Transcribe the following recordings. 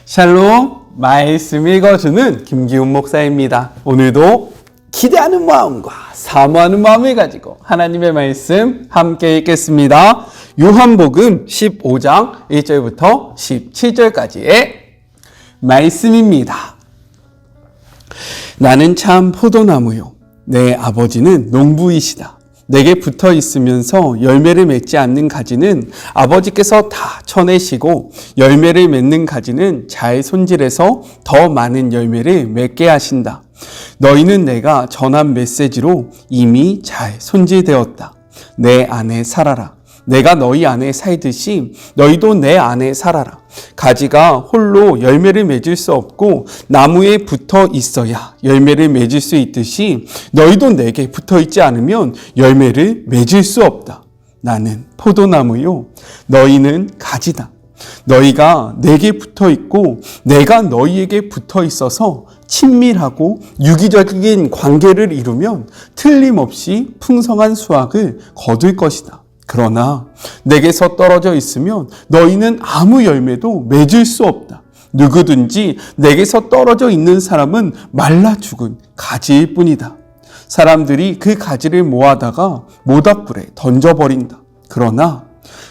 샬롬, 말씀 읽어주는 김기훈 목사입니다. 오늘도 기대하는 마음과 사모하는 마음을 가지고 하나님의 말씀 함께 읽겠습니다. 요한복음 15장 1절부터 17절까지의 말씀입니다. 나는 참 포도나무요, 내 아버지는 농부이시다. 내게 붙어 있으면서 열매를 맺지 않는 가지는 아버지께서 다 쳐내시고, 열매를 맺는 가지는 잘 손질해서 더 많은 열매를 맺게 하신다. 너희는 내가 전한 메시지로 이미 잘 손질되었다. 내 안에 살아라. 내가 너희 안에 살듯이 너희도 내 안에 살아라. 가지가 홀로 열매를 맺을 수 없고 나무에 붙어 있어야 열매를 맺을 수 있듯이 너희도 내게 붙어 있지 않으면 열매를 맺을 수 없다. 나는 포도나무요, 너희는 가지다. 너희가 내게 붙어 있고 내가 너희에게 붙어 있어서 친밀하고 유기적인 관계를 이루면 틀림없이 풍성한 수확을 거둘 것이다. 그러나 내게서 떨어져 있으면 너희는 아무 열매도 맺을 수 없다. 누구든지 내게서 떨어져 있는 사람은 말라 죽은 가지일 뿐이다. 사람들이 그 가지를 모아다가 모닥불에 던져버린다. 그러나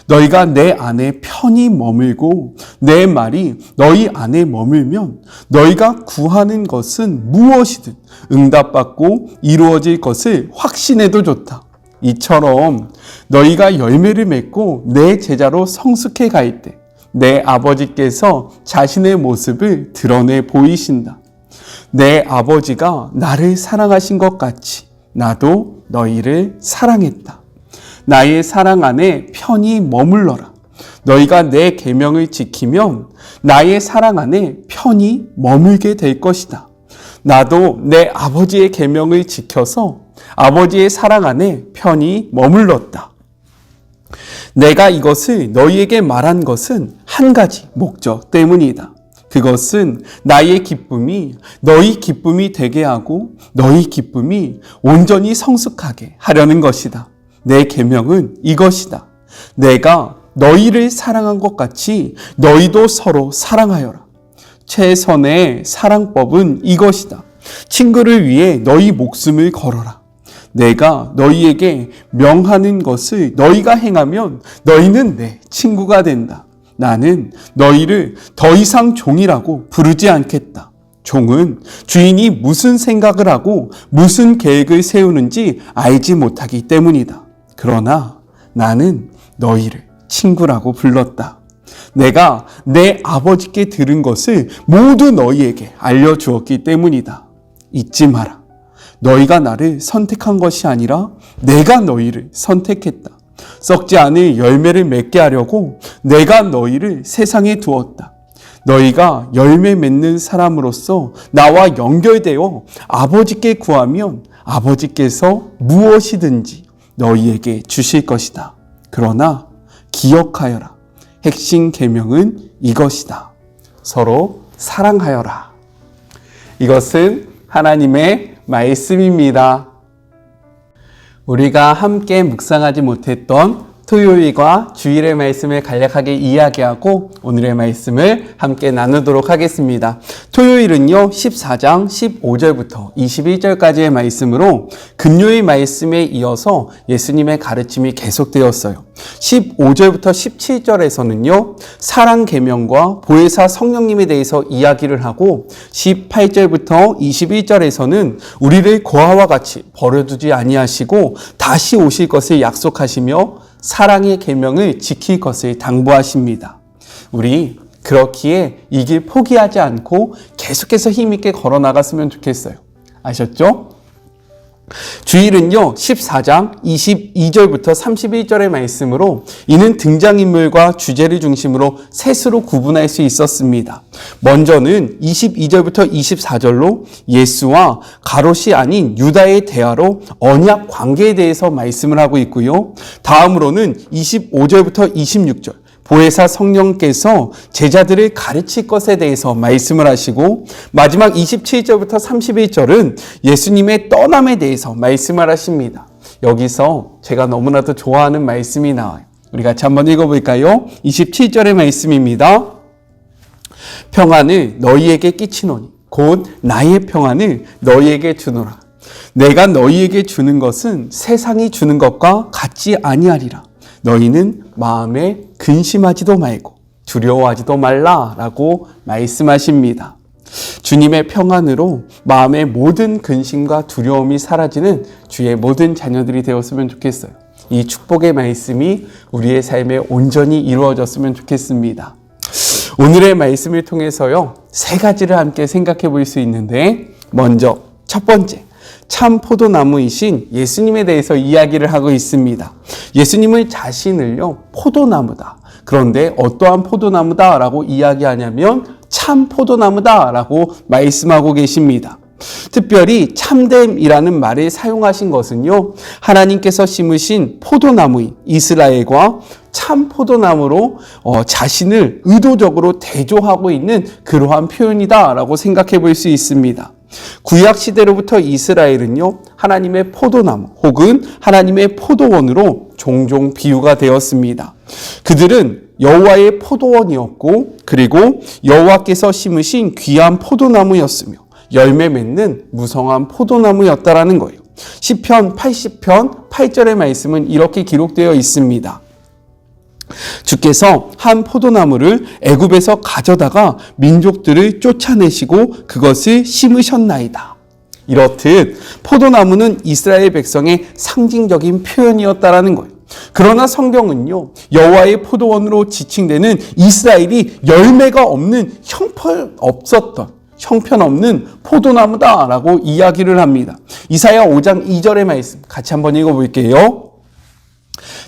너희가 내 안에 편히 머물고 내 말이 너희 안에 머물면 너희가 구하는 것은 무엇이든 응답받고 이루어질 것을 확신해도 좋다. 이처럼 너희가 열매를 맺고 내 제자로 성숙해 갈 때 내 아버지께서 자신의 모습을 드러내 보이신다. 내 아버지가 나를 사랑하신 것 같이 나도 너희를 사랑했다. 나의 사랑 안에 편히 머물러라. 너희가 내 계명을 지키면 나의 사랑 안에 편히 머물게 될 것이다. 나도 내 아버지의 계명을 지켜서 아버지의 사랑 안에 편히 머물렀다. 내가 이것을 너희에게 말한 것은 한 가지 목적 때문이다. 그것은 나의 기쁨이 너희 기쁨이 되게 하고 너희 기쁨이 온전히 성숙하게 하려는 것이다. 내 계명은 이것이다. 내가 너희를 사랑한 것 같이 너희도 서로 사랑하여라. 최선의 사랑법은 이것이다. 친구를 위해 너희 목숨을 걸어라. 내가 너희에게 명하는 것을 너희가 행하면 너희는 내 친구가 된다. 나는 너희를 더 이상 종이라고 부르지 않겠다. 종은 주인이 무슨 생각을 하고 무슨 계획을 세우는지 알지 못하기 때문이다. 그러나 나는 너희를 친구라고 불렀다. 내가 내 아버지께 들은 것을 모두 너희에게 알려주었기 때문이다. 잊지 마라. 너희가 나를 선택한 것이 아니라 내가 너희를 선택했다. 썩지 않을 열매를 맺게 하려고 내가 너희를 세상에 두었다. 너희가 열매 맺는 사람으로서 나와 연결되어 아버지께 구하면 아버지께서 무엇이든지 너희에게 주실 것이다. 그러나 기억하여라. 핵심 계명은 이것이다. 서로 사랑하여라. 이것은 하나님의 말씀입니다. 우리가 함께 묵상하지 못했던 토요일과 주일의 말씀을 간략하게 이야기하고 오늘의 말씀을 함께 나누도록 하겠습니다. 토요일은요 14장 15절부터 21절까지의 말씀으로 금요일 말씀에 이어서 예수님의 가르침이 계속되었어요. 15절부터 17절에서는요 사랑 계명과 보혜사 성령님에 대해서 이야기를 하고 18절부터 21절에서는 우리를 고아와 같이 버려두지 아니하시고 다시 오실 것을 약속하시며 사랑의 계명을 지킬 것을 당부하십니다. 우리 그렇기에 이 길 포기하지 않고 계속해서 힘있게 걸어나갔으면 좋겠어요. 아셨죠? 주일은요 14장 22절부터 31절의 말씀으로 이는 등장인물과 주제를 중심으로 셋으로 구분할 수 있었습니다. 먼저는 22절부터 24절로 예수와 가롯이 아닌 유다의 대화로 언약 관계에 대해서 말씀을 하고 있고요. 다음으로는 25절부터 26절 보혜사 성령께서 제자들을 가르칠 것에 대해서 말씀을 하시고 마지막 27절부터 31절은 예수님의 떠남에 대해서 말씀을 하십니다. 여기서 제가 너무나도 좋아하는 말씀이 나와요. 우리 같이 한번 읽어볼까요? 27절의 말씀입니다. 평안을 너희에게 끼치노니 곧 나의 평안을 너희에게 주노라. 내가 너희에게 주는 것은 세상이 주는 것과 같지 아니하리라. 너희는 마음에 근심하지도 말고 두려워하지도 말라라고 말씀하십니다. 주님의 평안으로 마음의 모든 근심과 두려움이 사라지는 주의 모든 자녀들이 되었으면 좋겠어요. 이 축복의 말씀이 우리의 삶에 온전히 이루어졌으면 좋겠습니다. 오늘의 말씀을 통해서요, 3가지를 함께 생각해 볼 수 있는데, 먼저 첫 번째, 참 포도나무이신 예수님에 대해서 이야기를 하고 있습니다. 예수님은 자신을요, 포도나무다. 그런데 어떠한 포도나무다라고 이야기하냐면 참 포도나무다라고 말씀하고 계십니다. 특별히 참됨이라는 말을 사용하신 것은요, 하나님께서 심으신 포도나무인 이스라엘과 참 포도나무로 자신을 의도적으로 대조하고 있는 그러한 표현이다라고 생각해 볼 수 있습니다. 구약 시대로부터 이스라엘은요, 하나님의 포도나무 혹은 하나님의 포도원으로 종종 비유가 되었습니다. 그들은 여호와의 포도원이었고, 그리고 여호와께서 심으신 귀한 포도나무였으며 열매 맺는 무성한 포도나무였다라는 거예요. 시편 80편 8절의 말씀은 이렇게 기록되어 있습니다. 주께서 한 포도나무를 애굽에서 가져다가 민족들을 쫓아내시고 그것을 심으셨나이다. 이렇듯 포도나무는 이스라엘 백성의 상징적인 표현이었다라는 거예요. 그러나 성경은요, 여호와의 포도원으로 지칭되는 이스라엘이 열매가 없는 형편없는 포도나무다라고 이야기를 합니다. 이사야 5장 2절의 말씀 같이 한번 읽어볼게요.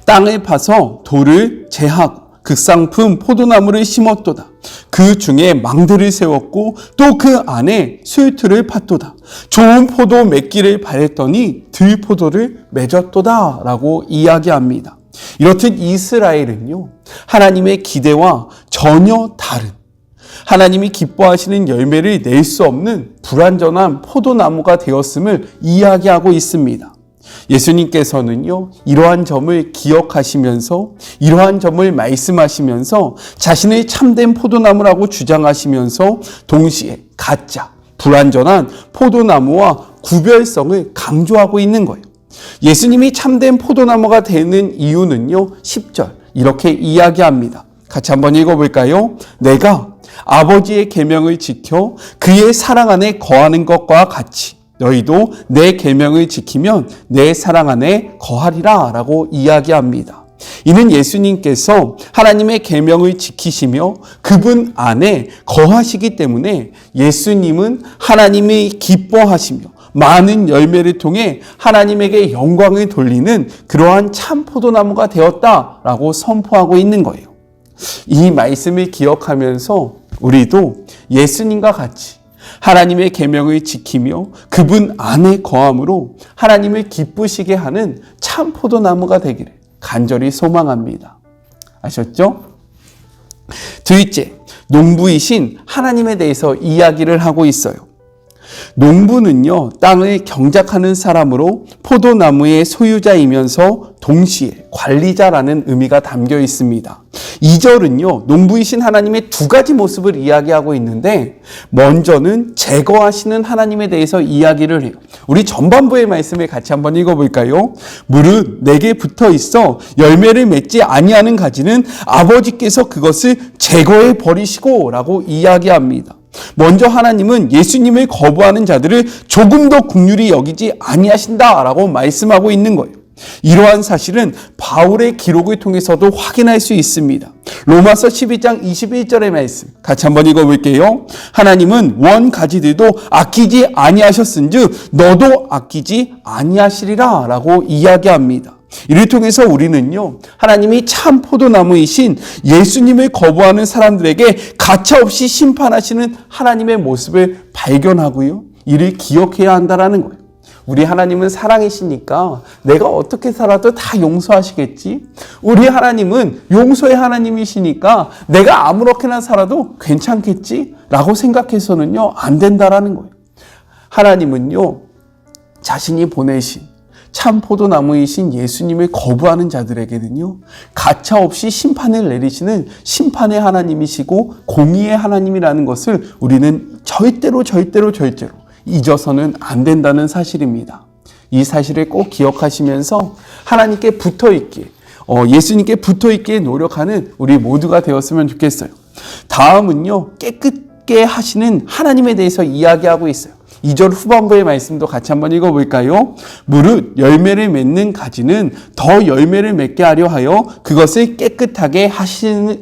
땅을 파서 돌을 제하고 극상품 포도나무를 심었도다. 그 중에 망들을 세웠고 또 그 안에 술틀을 팠도다. 좋은 포도 맺기를 바랬더니 들포도를 맺었도다 라고 이야기합니다. 이렇듯 이스라엘은요, 하나님의 기대와 전혀 다른, 하나님이 기뻐하시는 열매를 낼 수 없는 불완전한 포도나무가 되었음을 이야기하고 있습니다. 예수님께서는요, 이러한 점을 기억하시면서, 이러한 점을 말씀하시면서 자신의 참된 포도나무라고 주장하시면서 동시에 가짜, 불완전한 포도나무와 구별성을 강조하고 있는 거예요. 예수님이 참된 포도나무가 되는 이유는요, 10절 이렇게 이야기합니다. 같이 한번 읽어볼까요? 내가 아버지의 계명을 지켜 그의 사랑 안에 거하는 것과 같이 너희도 내 계명을 지키면 내 사랑 안에 거하리라 라고 이야기합니다. 이는 예수님께서 하나님의 계명을 지키시며 그분 안에 거하시기 때문에 예수님은 하나님이 기뻐하시며 많은 열매를 통해 하나님에게 영광을 돌리는 그러한 참 포도나무가 되었다라고 선포하고 있는 거예요. 이 말씀을 기억하면서 우리도 예수님과 같이 하나님의 계명을 지키며 그분 안에 거함으로 하나님을 기쁘시게 하는 참 포도나무가 되기를 간절히 소망합니다. 아셨죠? 둘째, 농부이신 하나님에 대해서 이야기를 하고 있어요. 농부는요, 땅을 경작하는 사람으로 포도나무의 소유자이면서 동시에 관리자라는 의미가 담겨 있습니다. 2절은요, 농부이신 하나님의 2가지 모습을 이야기하고 있는데, 먼저는 제거하시는 하나님에 대해서 이야기를 해요. 우리 전반부의 말씀을 같이 한번 읽어볼까요? 무릇 내게 붙어 있어 열매를 맺지 아니하는 가지는 아버지께서 그것을 제거해 버리시고 라고 이야기합니다. 먼저 하나님은 예수님을 거부하는 자들을 조금 더 긍휼히 여기지 아니하신다라고 말씀하고 있는 거예요. 이러한 사실은 바울의 기록을 통해서도 확인할 수 있습니다. 로마서 12장 21절의 말씀 같이 한번 읽어볼게요. 하나님은 원 가지들도 아끼지 아니하셨은즉 너도 아끼지 아니하시리라 라고 이야기합니다. 이를 통해서 우리는요, 하나님이 참 포도나무이신 예수님을 거부하는 사람들에게 가차없이 심판하시는 하나님의 모습을 발견하고요, 이를 기억해야 한다는 거예요. 우리 하나님은 사랑이시니까 내가 어떻게 살아도 다 용서하시겠지? 우리 하나님은 용서의 하나님이시니까 내가 아무렇게나 살아도 괜찮겠지? 라고 생각해서는요, 안 된다라는 거예요. 하나님은요, 자신이 보내신 참 포도나무이신 예수님을 거부하는 자들에게는요, 가차없이 심판을 내리시는 심판의 하나님이시고 공의의 하나님이라는 것을 우리는 절대로 잊어서는 안 된다는 사실입니다. 이 사실을 꼭 기억하시면서 하나님께 붙어있기에, 예수님께 붙어있기에 노력하는 우리 모두가 되었으면 좋겠어요. 다음은요, 깨끗게 하시는 하나님에 대해서 이야기하고 있어요. 2절 후반부의 말씀도 같이 한번 읽어볼까요? 무릇 열매를 맺는 가지는 더 열매를 맺게 하려 하여 그것을 깨끗하게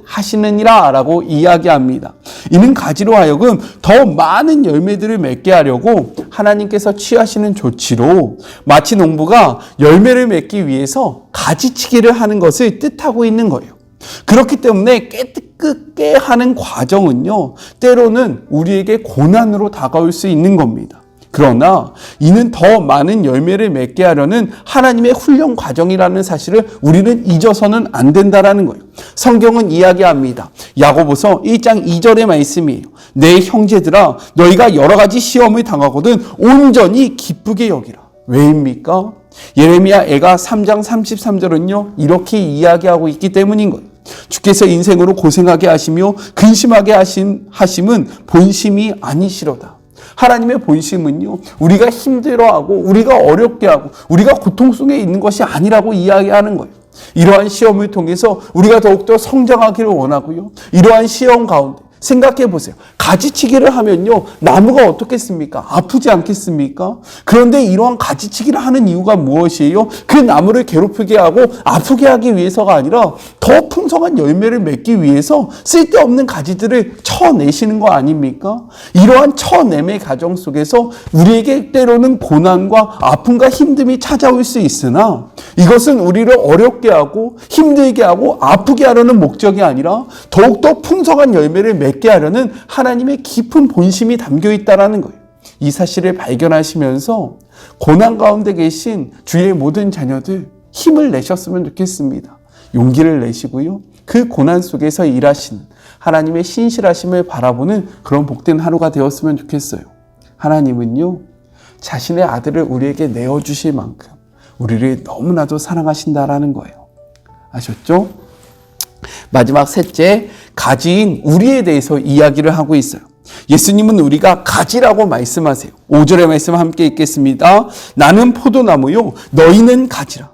하시느니라 라고 이야기합니다. 이는 가지로 하여금 더 많은 열매들을 맺게 하려고 하나님께서 취하시는 조치로 마치 농부가 열매를 맺기 위해서 가지치기를 하는 것을 뜻하고 있는 거예요. 그렇기 때문에 깨끗게 하는 과정은요, 때로는 우리에게 고난으로 다가올 수 있는 겁니다. 그러나 이는 더 많은 열매를 맺게 하려는 하나님의 훈련 과정이라는 사실을 우리는 잊어서는 안 된다라는 거예요. 성경은 이야기합니다. 야고보서 1장 2절의 말씀이에요. 내 형제들아, 너희가 여러 가지 시험을 당하거든 온전히 기쁘게 여기라. 왜입니까? 예레미야 애가 3장 33절은요, 이렇게 이야기하고 있기 때문인 거예요. 주께서 인생으로 고생하게 하시며 근심하게 하심은 본심이 아니시로다. 하나님의 본심은요, 우리가 힘들어하고 우리가 어렵게 하고 우리가 고통 속에 있는 것이 아니라고 이야기하는 거예요. 이러한 시험을 통해서 우리가 더욱더 성장하기를 원하고요, 이러한 시험 가운데 생각해 보세요. 가지치기를 하면요, 나무가 어떻겠습니까? 아프지 않겠습니까? 그런데 이러한 가지치기를 하는 이유가 무엇이에요? 그 나무를 괴롭히게 하고 아프게 하기 위해서가 아니라 더 풍성한 열매를 맺기 위해서 쓸데없는 가지들을 쳐내시는 거 아닙니까? 이러한 쳐냄의 과정 속에서 우리에게 때로는 고난과 아픔과 힘듦이 찾아올 수 있으나 이것은 우리를 어렵게 하고 힘들게 하고 아프게 하려는 목적이 아니라 더욱더 풍성한 열매를 맺게 하려는 하나님의 깊은 본심이 담겨 있다는 거예요. 이 사실을 발견하시면서 고난 가운데 계신 주의 모든 자녀들 힘을 내셨으면 좋겠습니다. 용기를 내시고요, 그 고난 속에서 일하시는 하나님의 신실하심을 바라보는 그런 복된 하루가 되었으면 좋겠어요. 하나님은요, 자신의 아들을 우리에게 내어주실 만큼 우리를 너무나도 사랑하신다라는 거예요. 아셨죠? 마지막 셋째, 가지인 우리에 대해서 이야기를 하고 있어요. 예수님은 우리가 가지라고 말씀하세요. 5절의 말씀 함께 읽겠습니다. 나는 포도나무요, 너희는 가지라.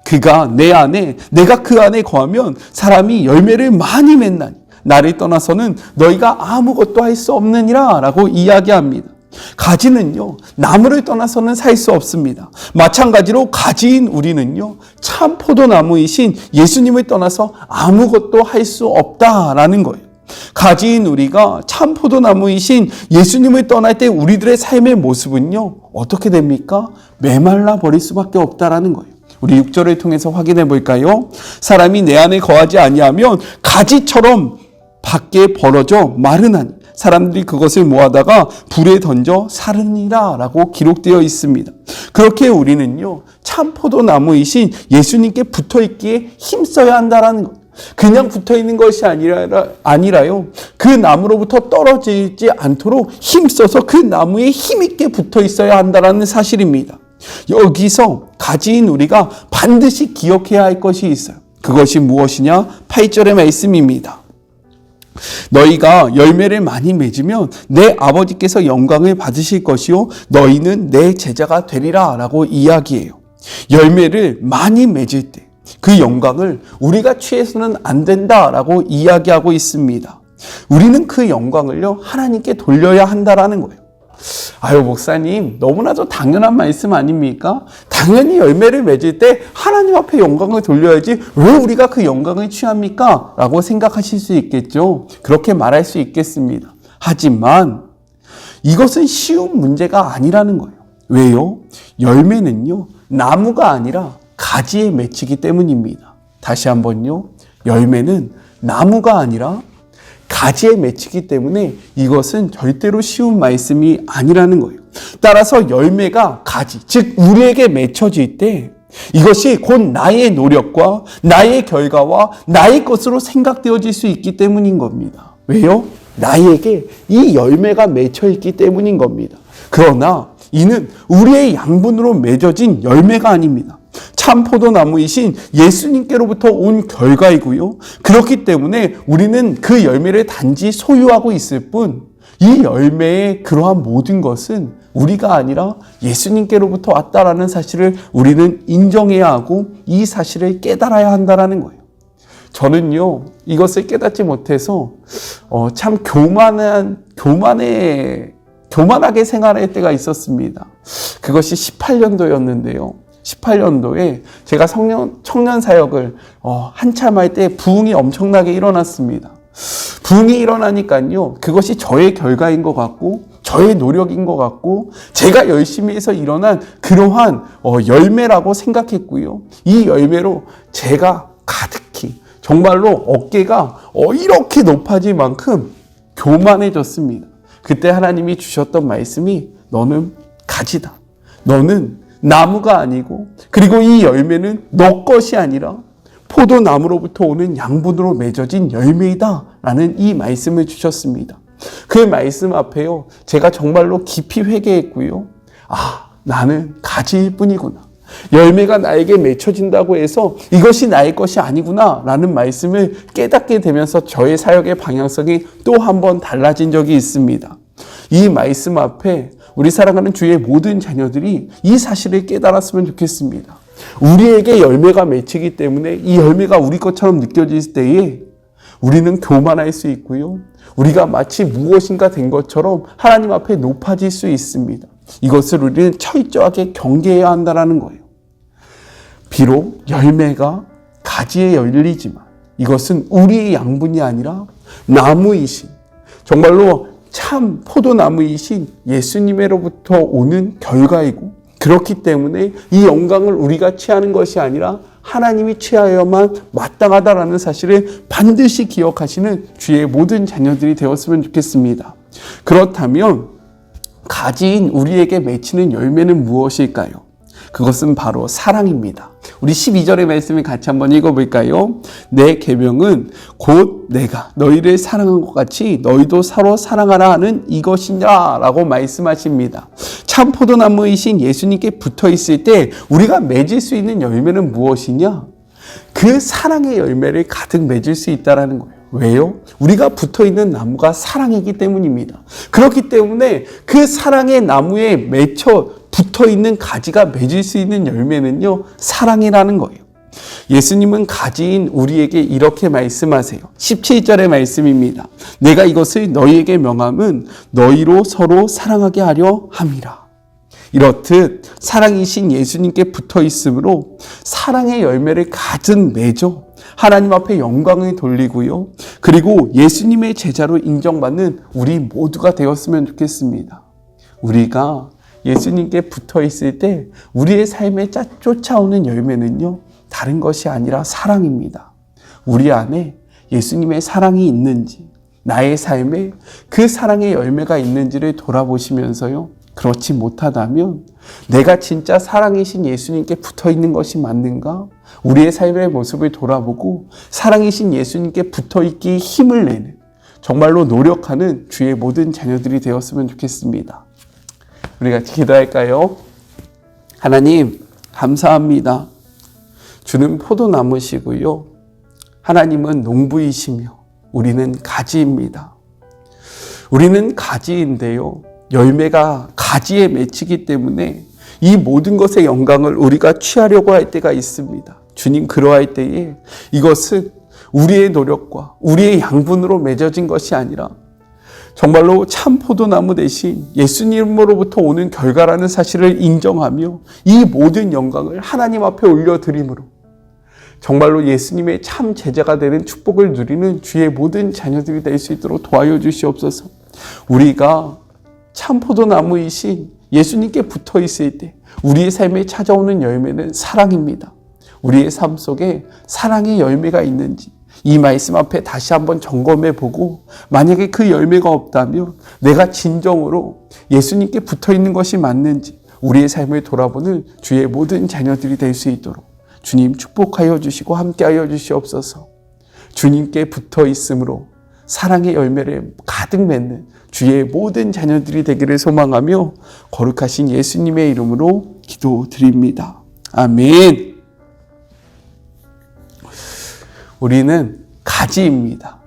그가 내 안에, 내가 그 안에 거하면 사람이 열매를 많이 맺나니 나를 떠나서는 너희가 아무것도 할 수 없느니라 라고 이야기합니다. 가지는요, 나무를 떠나서는 살 수 없습니다. 마찬가지로 가지인 우리는요, 참 포도나무이신 예수님을 떠나서 아무것도 할 수 없다라는 거예요. 가지인 우리가 참 포도나무이신 예수님을 떠날 때 우리들의 삶의 모습은요, 어떻게 됩니까? 메말라 버릴 수밖에 없다라는 거예요. 우리 6절을 통해서 확인해 볼까요? 사람이 내 안에 거하지 아니하면 가지처럼 밖에 벌어져 마르나니 사람들이 그것을 모아다가 불에 던져 사르니라 라고 기록되어 있습니다. 그렇게 우리는요, 참 포도나무이신 예수님께 붙어있기에 힘써야 한다라는 것. 그냥 붙어있는 것이 아니라요, 그 나무로부터 떨어지지 않도록 힘써서 그 나무에 힘있게 붙어있어야 한다라는 사실입니다. 여기서 가지인 우리가 반드시 기억해야 할 것이 있어요. 그것이 무엇이냐? 8절의 말씀입니다. 너희가 열매를 많이 맺으면 내 아버지께서 영광을 받으실 것이요 너희는 내 제자가 되리라 라고 이야기해요. 열매를 많이 맺을 때 그 영광을 우리가 취해서는 안 된다라고 이야기하고 있습니다. 우리는 그 영광을요, 하나님께 돌려야 한다라는 거예요. 아유, 목사님, 너무나도 당연한 말씀 아닙니까? 당연히 열매를 맺을 때 하나님 앞에 영광을 돌려야지 왜 우리가 그 영광을 취합니까? 라고 생각하실 수 있겠죠. 그렇게 말할 수 있겠습니다. 하지만 이것은 쉬운 문제가 아니라는 거예요. 왜요? 열매는요, 나무가 아니라 가지에 맺히기 때문입니다. 다시 한번요, 열매는 나무가 아니라 가지에 맺히기 때문에 이것은 절대로 쉬운 말씀이 아니라는 거예요. 따라서 열매가 가지, 즉 우리에게 맺혀질 때 이것이 곧 나의 노력과 나의 결과와 나의 것으로 생각되어질 수 있기 때문인 겁니다. 왜요? 나에게 이 열매가 맺혀 있기 때문인 겁니다. 그러나 이는 우리의 양분으로 맺어진 열매가 아닙니다. 참 포도나무이신 예수님께로부터 온 결과이고요. 그렇기 때문에 우리는 그 열매를 단지 소유하고 있을 뿐, 이 열매의 그러한 모든 것은 우리가 아니라 예수님께로부터 왔다라는 사실을 우리는 인정해야 하고 이 사실을 깨달아야 한다라는 거예요. 저는요, 이것을 깨닫지 못해서 참 교만하게 생활할 때가 있었습니다. 그것이 18년도였는데요. 18년도에 제가 청년 사역을 한참 할 때 부흥이 엄청나게 일어났습니다. 부흥이 일어나니까요, 그것이 저의 결과인 것 같고 저의 노력인 것 같고 제가 열심히 해서 일어난 그러한 열매라고 생각했고요. 이 열매로 제가 가득히 정말로 어깨가 이렇게 높아질 만큼 교만해졌습니다. 그때 하나님이 주셨던 말씀이 너는 가지다. 너는 나무가 아니고, 그리고 이 열매는 너 것이 아니라 포도나무로부터 오는 양분으로 맺어진 열매이다 라는 이 말씀을 주셨습니다. 그 말씀 앞에요, 제가 정말로 깊이 회개했고요. 나는 가지일 뿐이구나. 열매가 나에게 맺혀진다고 해서 이것이 나의 것이 아니구나 라는 말씀을 깨닫게 되면서 저의 사역의 방향성이 또 한 번 달라진 적이 있습니다. 이 말씀 앞에 우리 사랑하는 주의 모든 자녀들이 이 사실을 깨달았으면 좋겠습니다. 우리에게 열매가 맺히기 때문에 이 열매가 우리 것처럼 느껴질 때에 우리는 교만할 수 있고요. 우리가 마치 무엇인가 된 것처럼 하나님 앞에 높아질 수 있습니다. 이것을 우리는 철저하게 경계해야 한다는 거예요. 비록 열매가 가지에 열리지만 이것은 우리의 양분이 아니라 나무이신, 정말로 참 포도나무이신 예수님으로부터 오는 결과이고, 그렇기 때문에 이 영광을 우리가 취하는 것이 아니라 하나님이 취하여야만 마땅하다라는 사실을 반드시 기억하시는 주의 모든 자녀들이 되었으면 좋겠습니다. 그렇다면 가지인 우리에게 맺히는 열매는 무엇일까요? 그것은 바로 사랑입니다. 우리 12절의 말씀을 같이 한번 읽어볼까요? 내 계명은 곧 내가 너희를 사랑한 것 같이 너희도 서로 사랑하라 하는 이것이냐 라고 말씀하십니다. 참 포도나무이신 예수님께 붙어 있을 때 우리가 맺을 수 있는 열매는 무엇이냐? 그 사랑의 열매를 가득 맺을 수 있다는 거예요. 왜요? 우리가 붙어 있는 나무가 사랑이기 때문입니다. 그렇기 때문에 그 사랑의 나무에 붙어 있는 가지가 맺을 수 있는 열매는요, 사랑이라는 거예요. 예수님은 가지인 우리에게 이렇게 말씀하세요. 17절의 말씀입니다. 내가 이것을 너희에게 명함은 너희로 서로 사랑하게 하려 함이라. 이렇듯 사랑이신 예수님께 붙어 있으므로 사랑의 열매를 가득 맺어 하나님 앞에 영광을 돌리고요. 그리고 예수님의 제자로 인정받는 우리 모두가 되었으면 좋겠습니다. 우리가 예수님께 붙어 있을 때 우리의 삶에 쫓아오는 열매는요, 다른 것이 아니라 사랑입니다. 우리 안에 예수님의 사랑이 있는지, 나의 삶에 그 사랑의 열매가 있는지를 돌아보시면서요, 그렇지 못하다면 내가 진짜 사랑이신 예수님께 붙어 있는 것이 맞는가? 우리의 삶의 모습을 돌아보고 사랑이신 예수님께 붙어 있기 힘을 내는, 정말로 노력하는 주의 모든 자녀들이 되었으면 좋겠습니다. 우리 같이 기도할까요? 하나님, 감사합니다. 주는 포도나무시고요. 하나님은 농부이시며 우리는 가지입니다. 우리는 가지인데요, 열매가 가지에 맺히기 때문에 이 모든 것의 영광을 우리가 취하려고 할 때가 있습니다. 주님, 그러할 때에 이것은 우리의 노력과 우리의 양분으로 맺어진 것이 아니라 정말로 참 포도나무 대신 예수님으로부터 오는 결과라는 사실을 인정하며 이 모든 영광을 하나님 앞에 올려드림으로 정말로 예수님의 참 제자가 되는 축복을 누리는 주의 모든 자녀들이 될 수 있도록 도와여 주시옵소서. 우리가 참 포도나무이신 예수님께 붙어 있을 때 우리의 삶에 찾아오는 열매는 사랑입니다. 우리의 삶 속에 사랑의 열매가 있는지 이 말씀 앞에 다시 한번 점검해 보고, 만약에 그 열매가 없다면 내가 진정으로 예수님께 붙어 있는 것이 맞는지 우리의 삶을 돌아보는 주의 모든 자녀들이 될 수 있도록 주님 축복하여 주시고 함께하여 주시옵소서. 주님께 붙어 있음으로 사랑의 열매를 가득 맺는 주의 모든 자녀들이 되기를 소망하며 거룩하신 예수님의 이름으로 기도드립니다. 아멘. 우리는 가지입니다.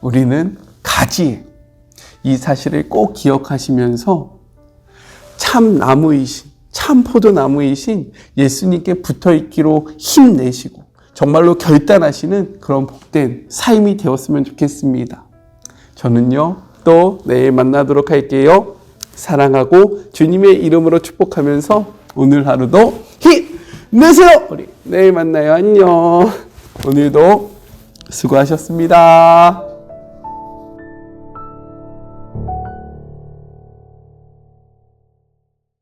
우리는 가지예요. 이 사실을 꼭 기억하시면서 참 나무이신, 참 포도나무이신 예수님께 붙어있기로 힘내시고 정말로 결단하시는 그런 복된 삶이 되었으면 좋겠습니다. 저는요, 또 내일 만나도록 할게요. 사랑하고 주님의 이름으로 축복하면서 오늘 하루도 힘내세요! 우리 내일 만나요. 안녕. 오늘도 수고하셨습니다.